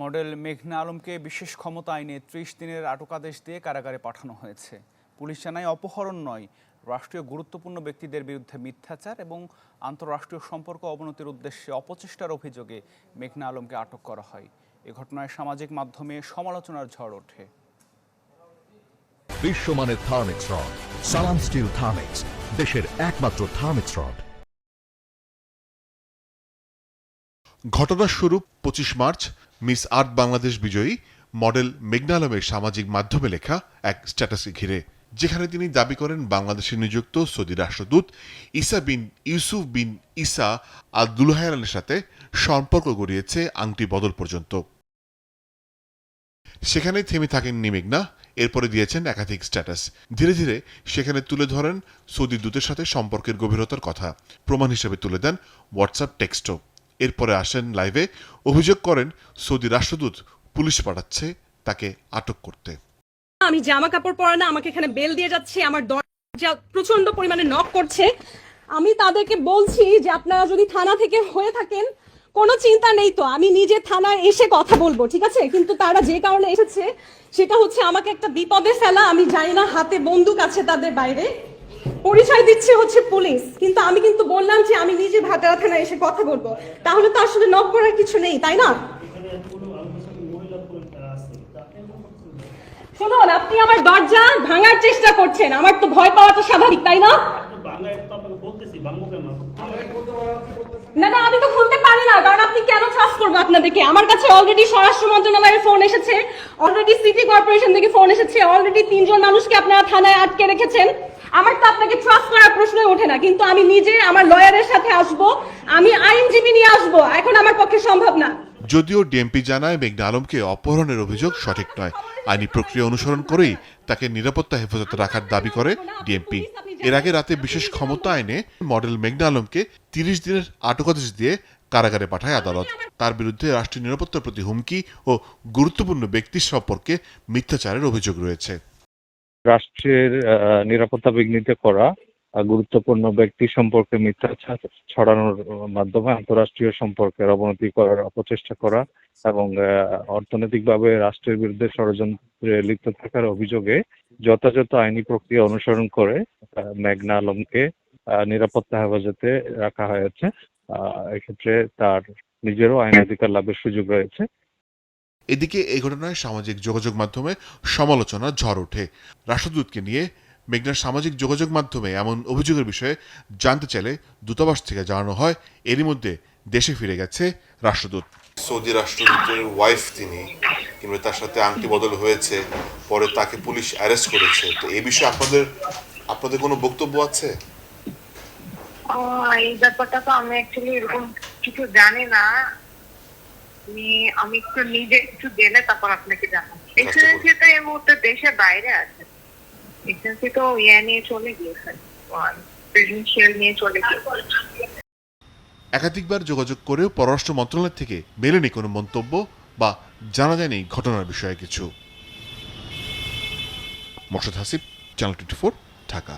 Model মেঘনা আলমকে বিশেষ ক্ষমতা আইনে ৩০ দিনের আটকাদেশ দিয়ে কারাগারে পাঠানো হয়েছে। পুলিশ জানায় অপহরণ নয়, রাষ্ট্রীয় গুরুত্বপূর্ণ ব্যক্তিদের বিরুদ্ধে মিথ্যাচার এবং আন্তঃরাষ্ট্রীয় সম্পর্ক অবনতির উদ্দেশ্যে অপচেষ্টার অভিযোগে মেঘনা আলমকে আটক করা হয়। এ ঘটনায় সামাজিক মাধ্যমে সমালোচনার ঝড় ওঠে। বিশ্বমানের থার্মিক্স রড, সালাম স্টিল থার্মিক্স, দেশের একমাত্র থার্মিক্স রড। ঘটনার শুরু ২৫ মার্চ মিস আর্থ বাংলাদেশ বিজয়ী মডেল মেঘনা আলমের সামাজিক মাধ্যমে লেখা এক স্ট্যাটাসকে ঘিরে, যেখানে তিনি দাবি করেন বাংলাদেশে নিযুক্ত সৌদি রাষ্ট্রদূত ইসা বিন ইউসুফ বিন ইসা আল দুলহায়ানের সাথে সম্পর্ক গড়িয়েছে আংটি বদল পর্যন্ত। সেখানে থেমে থাকেননি মেঘনা, এরপরে দিয়েছেন একাধিক স্ট্যাটাস। ধীরে ধীরে সেখানে তুলে ধরেন সৌদি দূতের সাথে সম্পর্কের গভীরতার কথা, প্রমাণ হিসেবে তুলে দেন হোয়াটসঅ্যাপ টেক্সটও। এরপরে আসেন লাইভে, অভিযোগ করেন সৌদি রাষ্ট্রদূত পুলিশ পাঠাচ্ছে তাকে আটক করতে। আমি জামা কাপড় পরা না, আমাকে এখানে বেল দিয়ে যাচ্ছে, আমার দরজা প্রচন্ড পরিমাণে নক করছে। আমি তাদেরকে বলছি যে আপনারা যদি থানা থেকে হয়ে থাকেন কোনো চিন্তা নেই, তো আমি নিজে থানায় এসে কথা বলবো, ঠিক আছে। কিন্তু তারা যে কারণে এসেছে সেটা হচ্ছে আমাকে একটা বিপদে ফেলা। আমি জানি না, হাতে বন্দুক আছে তাদের, বাইরে পরিচয় দিচ্ছে হচ্ছে পুলিশ। কিন্তু আমি কিন্তু বললাম যে আমি নিজে ভাটারা থানায় এসে কথা বলবো। তাহলে তো আসলে নক করার কিছু নেই, তাই না? শুনুন, আপনি আমার দরজা ভাঙার চেষ্টা করছেন, আমার তো ভয় পাওয়াটা স্বাভাবিক, তাই না? না না, আমি তো খুলতে পারি না, কারণ আপনি কেন ট্রাস্ট করবো আপনাদেরকে? আমার কাছে অলরেডি স্বরাষ্ট্র মন্ত্রণালয়ের ফোন এসেছে, অলরেডি সিটি কর্পোরেশন থেকে ফোন এসেছে, অলরেডি ৩ জন মানুষকে আপনারা থানায় আটকে রেখেছেন। আমার তো আপনাকে ট্রাস্ট করার প্রশ্নই ওঠে না। কিন্তু আমি নিজে আমার লয়ারের সাথে আসবো, আমি আইনজীবী নিয়ে আসবো, এখন আমার পক্ষে সম্ভব না। যদিও ডিএমপি জানায় মেঘনা আলমকে অপহরণের অভিযোগ সঠিক নয়, আইনি প্রক্রিয়া অনুসরণ করেই তাকে নিরাপত্তা হেফাজতে রাখার দাবি করে ডিএমপি। এর আগে রাতে বিশেষ ক্ষমতা আইনে মডেল মেঘনা আলমকে ৩০ দিনের আটকাদেশ দিয়ে কারাগারে পাঠায় আদালত। তার বিরুদ্ধে রাষ্ট্রীয় নিরাপত্তার প্রতি হুমকি ও গুরুত্বপূর্ণ ব্যক্তির সম্পর্কে মিথ্যাচারের অভিযোগ রয়েছে। রাষ্ট্রের নিরাপত্তা বিঘ্নিত করা, গুরুত্বপূর্ণ ব্যক্তি সম্পর্কে মিথ্যাচার ছড়ানোর মাধ্যমে আন্তঃরাষ্ট্রীয় সম্পর্কের অবনতি করার অপচেষ্টা করা এবং অর্থনৈতিকভাবে রাষ্ট্রের বিরুদ্ধে ষড়যন্ত্রে লিপ্ত থাকার অভিযোগে যথাযথ আইনি প্রক্রিয়া অনুসরণ করে মেঘনা আলমকে নিরাপত্তা হেফাজতে রাখা হয়েছে। এক্ষেত্রে তার নিজেরও আইনি অধিকার লাভের সুযোগ রয়েছে। এদিকে এই ঘটনায় সামাজিক যোগাযোগ মাধ্যমে সমালোচনার ঝড় ওঠে। রাষ্ট্রদূতকে নিয়ে মেঘনার সামাজিক যোগাযোগ মাধ্যমে এমন অভিযোগের বিষয়ে জানতে চাইলে দূতাবাস থেকে জানানো হয় এরই মধ্যে দেশে ফিরে গেছে রাষ্ট্রদূত। সৌদি রাষ্ট্রদূতের ওয়াইফ তিনি, কিংবা তার সাথে আংটি বদল হয়েছে, পরে তাকে পুলিশ অ্যারেস্ট করেছে। তো এই বিষয়ে আপনাদের কোনো বক্তব্য আছে? এই ব্যাপারটা তো আমি অ্যাকচুয়ালি এরকম কিছু জানি না। আমি একটু নিজে কিছু জেনে তারপর আপনাকে জানাবো। এক্সেলেন্সি তো এই মুহূর্তে দেশের বাইরে আছে, এক্সেলেন্সি তো নিয়ে চলে গিয়েছে, প্রেসিডেন্সিয়াল নিয়ে চলে গিয়েছে। একাধিকবার যোগাযোগ করেও পররাষ্ট্র মন্ত্রণালয় থেকে মেলেনি কোনো মন্তব্য বা জানা যায়নি ঘটনার বিষয়ে কিছু। মোর্শেদ হাসিব, চ্যানেল 24, ঢাকা।